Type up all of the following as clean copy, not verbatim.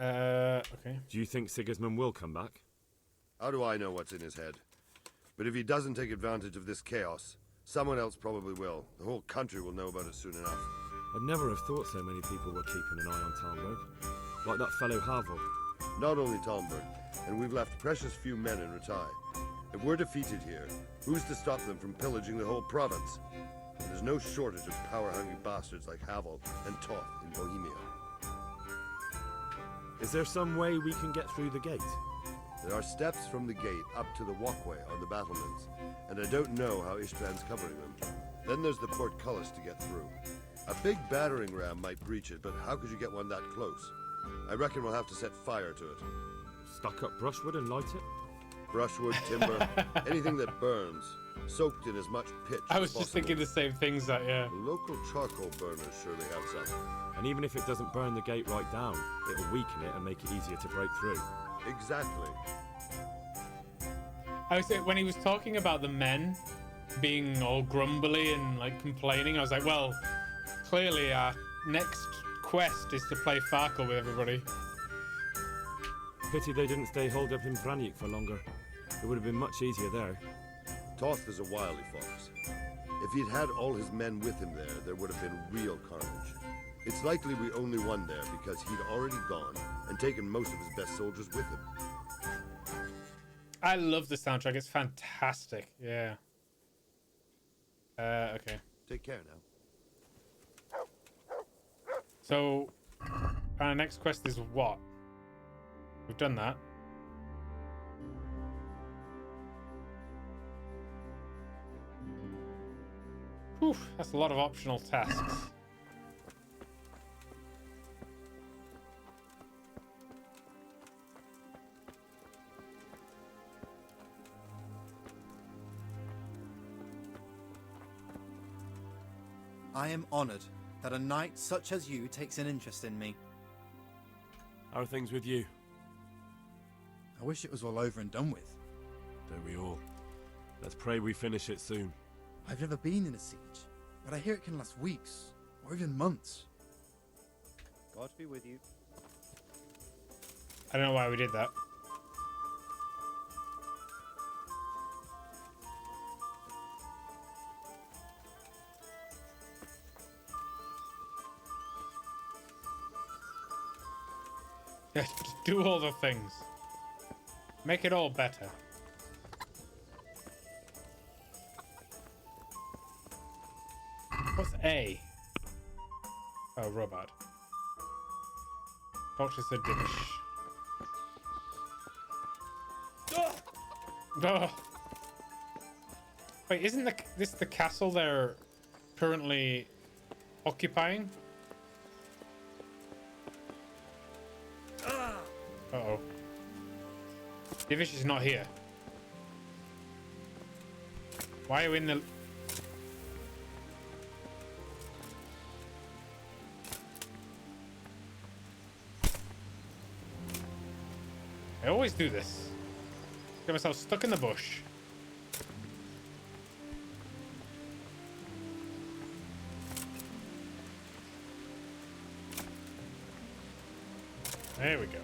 Okay. Do you think Sigismund will come back? How do I know what's in his head? But if he doesn't take advantage of this chaos, someone else probably will. The whole country will know about it soon enough. I'd never have thought so many people were keeping an eye on Talmberg. Like that fellow Havel. Not only Talmberg, and we've left precious few men in Ratai. If we're defeated here, who's to stop them from pillaging the whole province? And there's no shortage of power-hungry bastards like Havel and Toth in Bohemia. Is there some way we can get through the gate? There are steps from the gate up to the walkway on the battlements, and I don't know how István's covering them. Then there's the portcullis to get through. A big battering ram might breach it, but how could you get one that close? I reckon we'll have to set fire to it. Stuck up brushwood and light it? Brushwood, timber, anything that burns, soaked in as much pitch I was as just thinking the same things that, yeah. The local charcoal burners surely have some. And even if it doesn't burn the gate right down, it'll weaken it and make it easier to break through. Exactly. I was when he was talking about the men being all grumbly and like complaining, I was like, well, clearly our next quest is to play Farkle with everybody. Pity they didn't stay holed up in Vranik for longer. It would have been much easier there. Toth is a wily fox. If he'd had all his men with him there would have been real carnage. It's likely we only won there because he'd already gone and taken most of his best soldiers with him. I love the soundtrack. It's fantastic. Yeah. Okay. Take care now. So, our next quest is what? We've done that. Whew, that's a lot of optional tasks. I am honored that a knight such as you takes an interest in me. How are things with you? I wish it was all over and done with. Don't we all? Let's pray we finish it soon. I've never been in a siege, but I hear it can last weeks, or even months. God be with you. I don't know why we did that. Do all the things. Make it all better. What's A? Oh, robot. Talk to the dish. Oh. Wait, isn't this the castle they're currently occupying? Uh-oh. Divish is not here. Why are you in the... I always do this. Get myself stuck in the bush. There we go.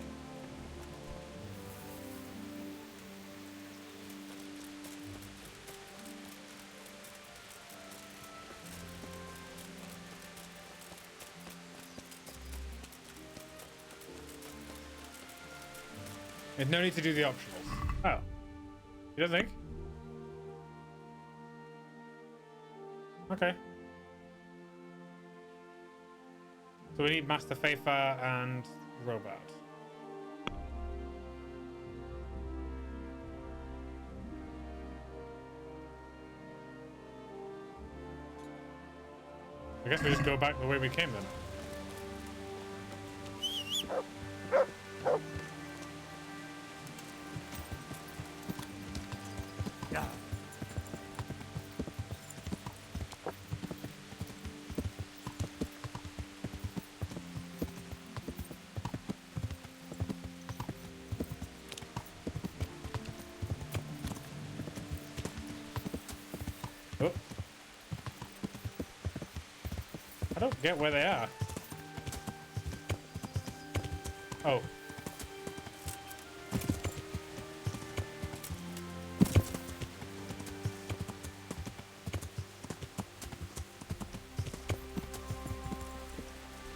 There's no need to do the optionals. Oh. You don't think? Okay. So we need Master Fafa and Robot. I guess we just go back the way we came then. Oh. I don't get where they are. Oh,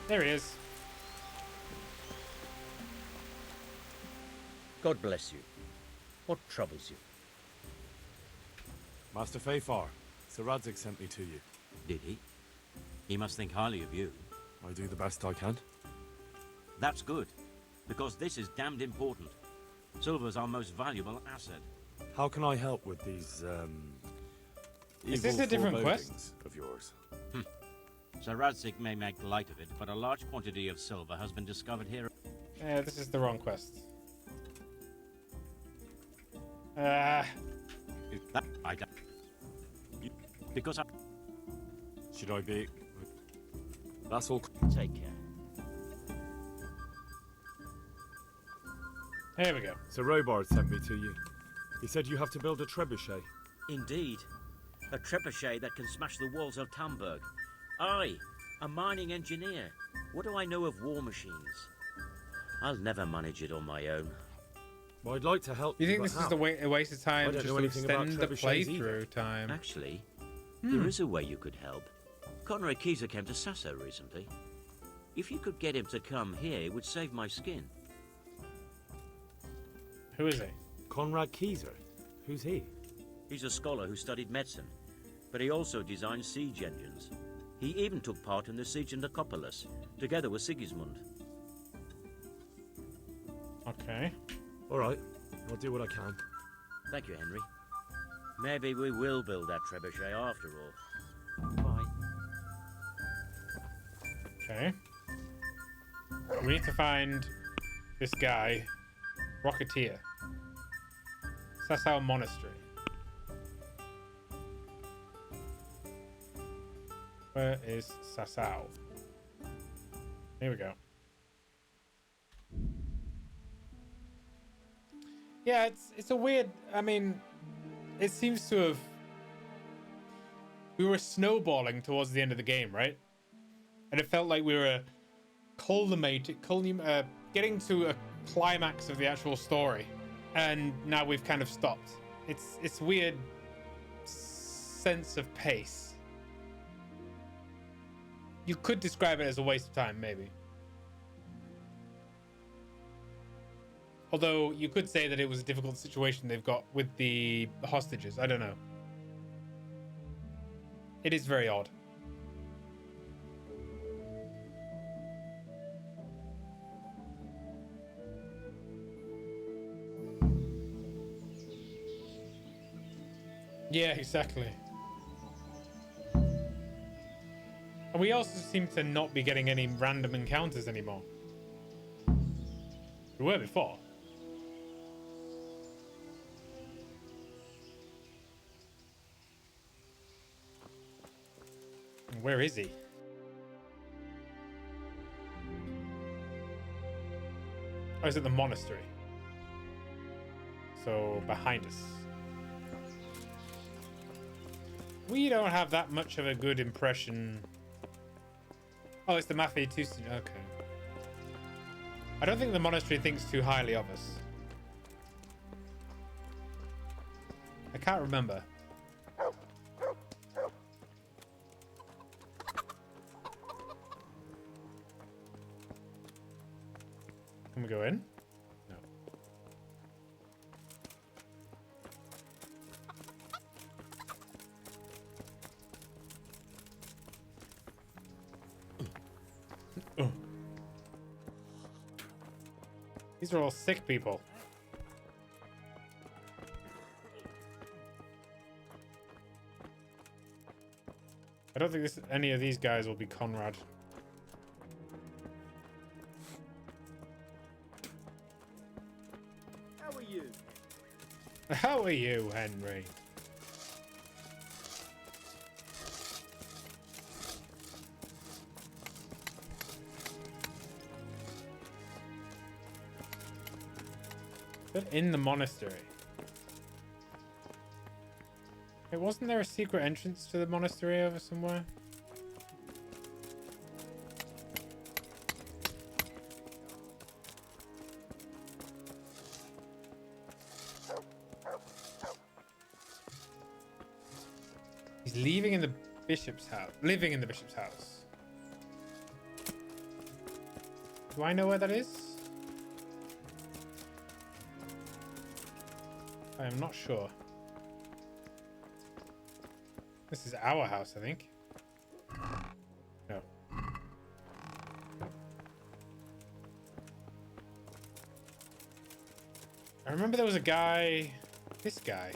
There he is. God bless you. What troubles you? Master Fayfar, Sir Radzig sent me to you. Did he? He must think highly of you. I do the best I can. That's good, because this is damned important. Silver's our most valuable asset. How can I help with these, Is this a different quest? forebodings of yours? Sir Radzig may make light of it, but a large quantity of silver has been discovered here. This is the wrong quest. That I don't. Because I Should I be... That's all... take care. Here we go. Sir Robard sent me to you. He said you have to build a trebuchet. Indeed. A trebuchet that can smash the walls of Tamburg. I, a mining engineer. What do I know of war machines? I'll never manage it on my own. Well, I'd like to help You you, think but this is how? a waste of time I don't just know to anything about extend the trebuchets either. playthrough time? Actually, there is a way you could help. Conrad Keyser came to Sasso recently. If you could get him to come here, it would save my skin. Who is he? Conrad Keyser? Who's he? He's a scholar who studied medicine, but he also designed siege engines. He even took part in the siege of Nicopolis, together with Sigismund. Okay. All right, I'll do what I can. Thank you, Henry. Maybe we will build that trebuchet after all. Bye. Okay. We need to find this guy, Rocketeer. Sassau Monastery. Where is Sassau? Here we go. Yeah, it's a weird. I mean, it seems to have. We were snowballing towards the end of the game, right? And it felt like we were getting to a climax of the actual story, and now we've kind of stopped. It's weird sense of pace. You could describe it as a waste of time, maybe. Although you could say that it was a difficult situation they've got with the hostages. I don't know. It is very odd. Yeah, exactly. And we also seem to not be getting any random encounters anymore. We were before. Where is he? Oh, he's at the monastery. So, behind us. We don't have that much of a good impression. Oh, it's the Mafia 2. Okay. I don't think the monastery thinks too highly of us. I can't remember. Can we go in? No. These are all sick people. I don't think any of these guys will be Conrad. How are you? How are you, Henry? They're in the monastery. Hey, wasn't there a secret entrance to the monastery over somewhere? He's leaving in the bishop's house. Living in the bishop's house. Do I know where that is? I am not sure. This is our house, I think. No. I remember there was a guy... This guy.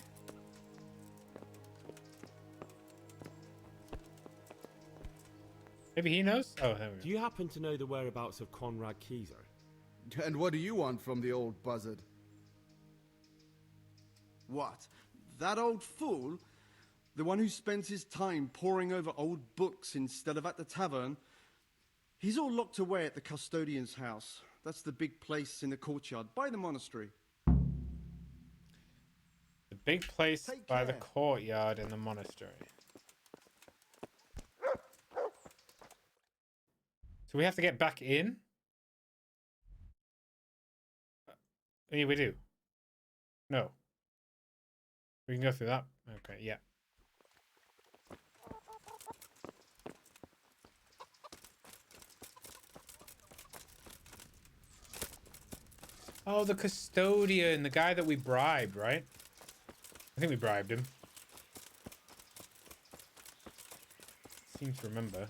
Maybe he knows? Oh, there we go. Do you happen to know the whereabouts of Conrad Keyser? And what do you want from the old buzzard? What? That old fool? The one who spends his time poring over old books instead of at the tavern? He's all locked away at the custodian's house. That's the big place in the courtyard by the monastery. The big place Take by the care. courtyard in the monastery. So we have to get back in? Yeah, we do. No. We can go through that. Okay, yeah. Oh, the custodian, the guy that we bribed, right? I think we bribed him. Seem to remember.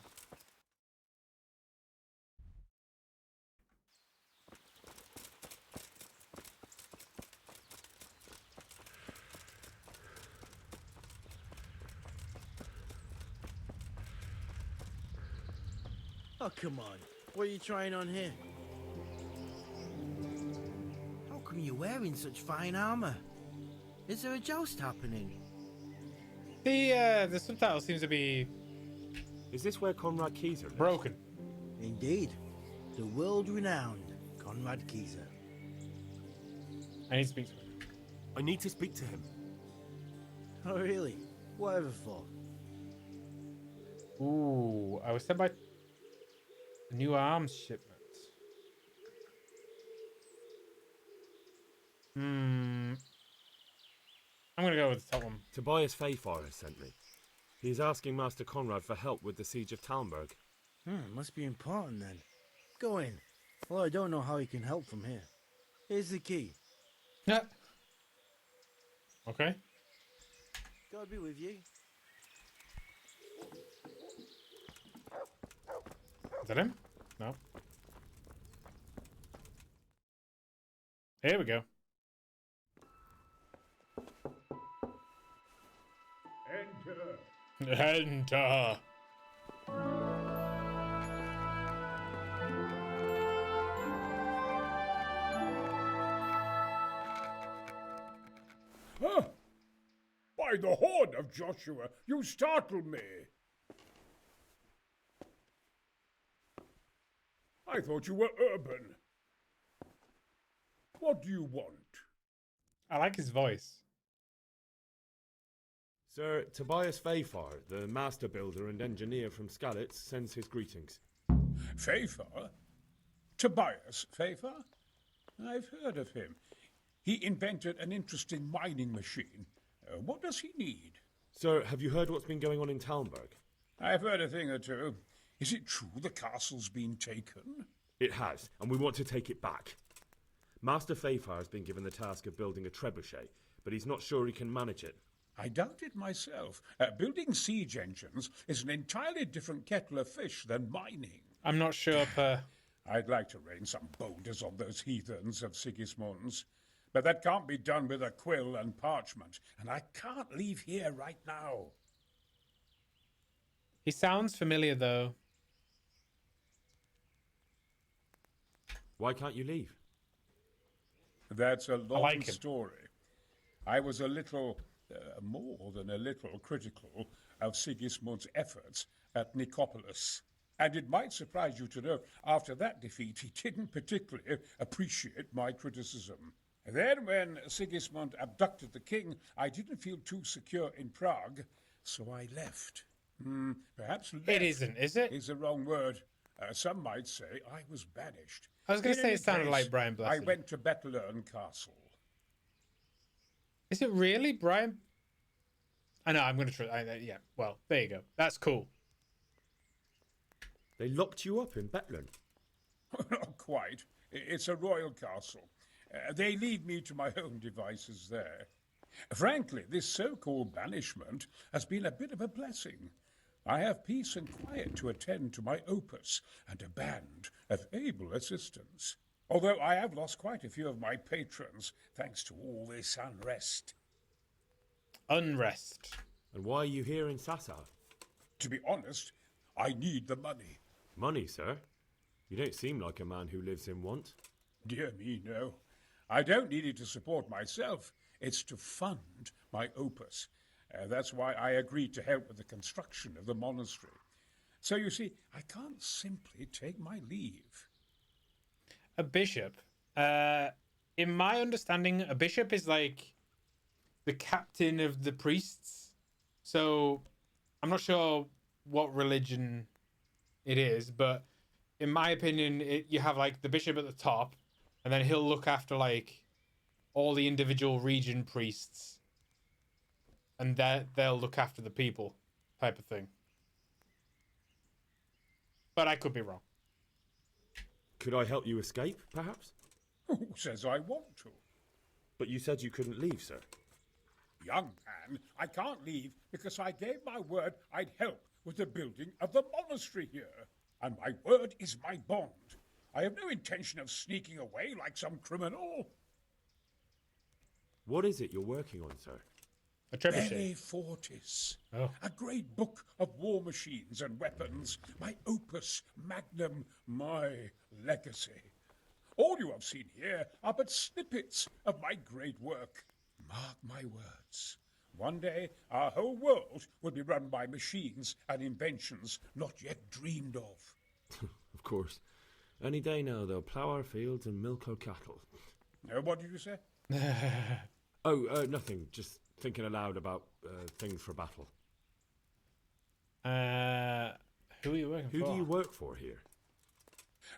Oh, come on. What are you trying on here? How come you're wearing such fine armor? Is there a joust happening? The subtitle seems to be Is this where Conrad Keyser lives? broken. Indeed. The world-renowned Conrad Keyser. I need to speak to him. I need to speak to him. Oh, really? Whatever for? Ooh, I was sent by a new arms shipment. I'm gonna go with the top one. Tobias Fayfire sent me. He's asking Master Conrad for help with the siege of Talmberg. Must be important then. Go in. Well, I don't know how you can help from here. Here's the key. Yeah. Okay. God be with you. Is that him? No. Here we go. Enter. Huh? By the horn of Joshua, you startled me. I thought you were urban. What do you want? I like his voice. Sir Tobias Fayfire, the master builder and engineer from Skalitz, sends his greetings. Fayfar? Tobias Fayfar? I've heard of him. He invented an interesting mining machine. What does he need? Sir, have you heard what's been going on in Talmberg? I've heard a thing or two. Is it true the castle's been taken? It has, and we want to take it back. Master Fayfire has been given the task of building a trebuchet, but he's not sure he can manage it. I doubt it myself. Building siege engines is an entirely different kettle of fish than mining. I'm not sure per... I'd like to rain some boulders on those heathens of Sigismund's. But that can't be done with a quill and parchment, and I can't leave here right now. He sounds familiar, though. Why can't you leave? That's a long like him. story. I was a little, more than a little, critical of Sigismund's efforts at Nicopolis. And it might surprise you to know, after that defeat, he didn't particularly appreciate my criticism. Then, when Sigismund abducted the king, I didn't feel too secure in Prague, so I left. Perhaps left It isn't, is it? is the wrong word. Some might say I was banished. I was going to In say any it sounded case, like Brian Blessed. I went to Bettelern Castle. Is it really Brian? I know, I'm going to try. Yeah, well, there you go. That's cool. They locked you up in Bethlem. Not quite. It's a royal castle. They leave me to my own devices there. Frankly, this so-called banishment has been a bit of a blessing. I have peace and quiet to attend to my opus and a band of able assistants. Although I have lost quite a few of my patrons thanks to all this unrest. Unrest. And why are you here in Sassar? To be honest, I need the money. Money, sir? You don't seem like a man who lives in want. Dear me, no. I don't need it to support myself. It's to fund my opus. That's why I agreed to help with the construction of the monastery. So you see, I can't simply take my leave. A bishop. In my understanding, a bishop is like the captain of the priests. So I'm not sure what religion it is, but in my opinion, you have like the bishop at the top, and then he'll look after like all the individual region priests, and they'll look after the people, type of thing. But I could be wrong. Could I help you escape, perhaps? Who says I want to? But you said you couldn't leave, sir. Young man, I can't leave because I gave my word I'd help with the building of the monastery here. And my word is my bond. I have no intention of sneaking away like some criminal. What is it you're working on, sir? A trebuchet. Bene Fortis. Oh. A great book of war machines and weapons. My opus magnum, my legacy. All you have seen here are but snippets of my great work. Mark my words. One day, our whole world will be run by machines and inventions not yet dreamed of. Of course. Any day now, they'll plough our fields and milk our cattle. What did you say? Nothing. Just thinking aloud about things for battle. Who are you working for? Who do you work for here?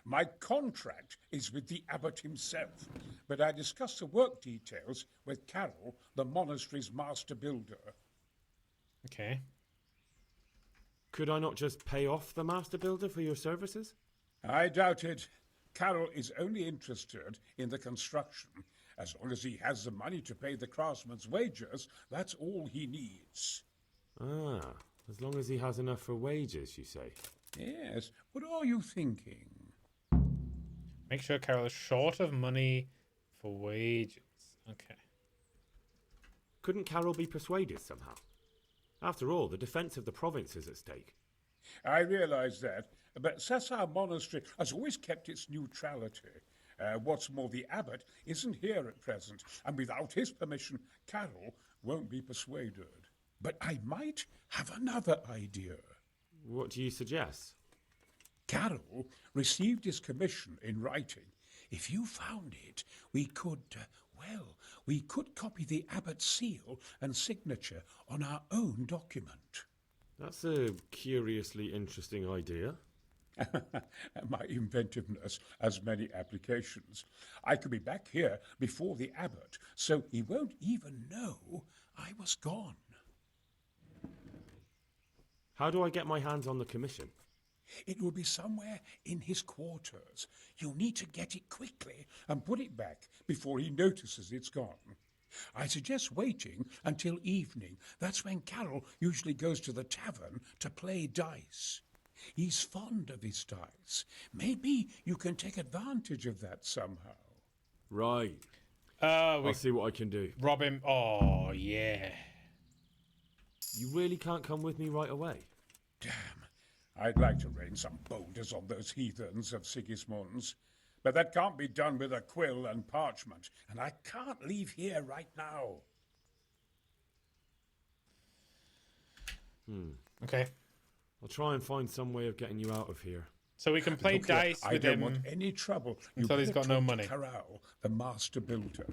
My contract is with the abbot himself, but I discussed the work details with Carol, the monastery's master builder. Okay. Could I not just pay off the master builder for your services? I doubt it. Carol is only interested in the construction. As long as he has the money to pay the craftsmen's wages, that's all he needs. Ah, as long as he has enough for wages, you say? Yes, what are you thinking? Make sure Carol is short of money for wages. Okay. Couldn't Carol be persuaded somehow? After all, the defence of the province is at stake. I realize that, but Sassar Monastery has always kept its neutrality. What's more, the abbot isn't here at present, and without his permission, Carol won't be persuaded. But I might have another idea. What do you suggest? Carol received his commission in writing. If you found it, we could copy the abbot's seal and signature on our own document. That's a curiously interesting idea. My inventiveness has many applications. I could be back here before the abbot, so he won't even know I was gone. How do I get my hands on the commission? It will be somewhere in his quarters. You'll need to get it quickly and put it back before he notices it's gone. I suggest waiting until evening. That's when Carol usually goes to the tavern to play dice. He's fond of his dice. Maybe you can take advantage of that somehow. Right. I'll see what I can do. Rob him. Oh, yeah. You really can't come with me right away? Damn. I'd like to rain some boulders on those heathens of Sigismund's. But that can't be done with a quill and parchment, and I can't leave here right now. Okay. I'll try and find some way of getting you out of here. So we can play Look here, dice I with don't him want any trouble. You until he's better got no talk to money. Corral, the master builder.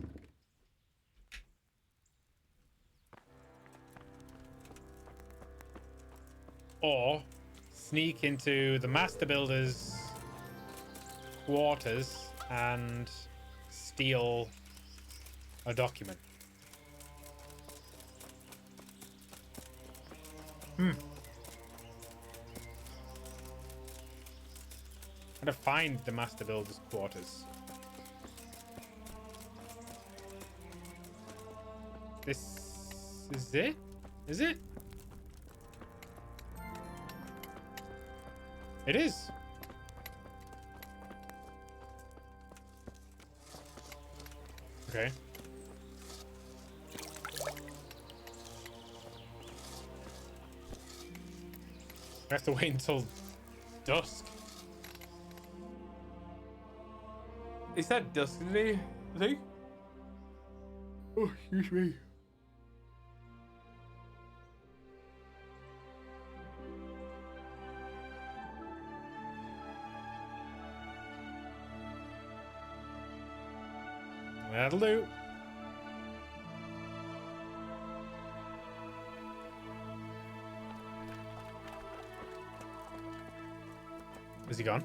Or sneak into the master builder's quarters and steal a document. Gotta find the master builder's quarters. This is it? Is it? It is. Okay. I have to wait until dusk. He said dusk, did he? Did he? Oh, excuse me. That'll do. Is he gone?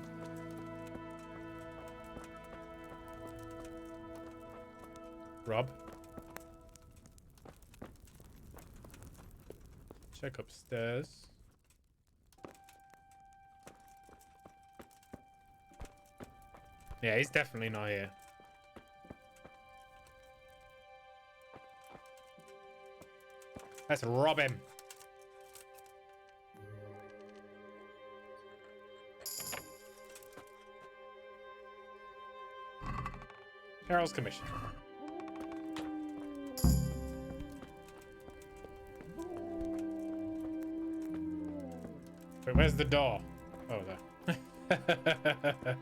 Rob? Check upstairs. Yeah, he's definitely not here. Let's rob him. Carol's commission. Wait, where's the door? Oh, there.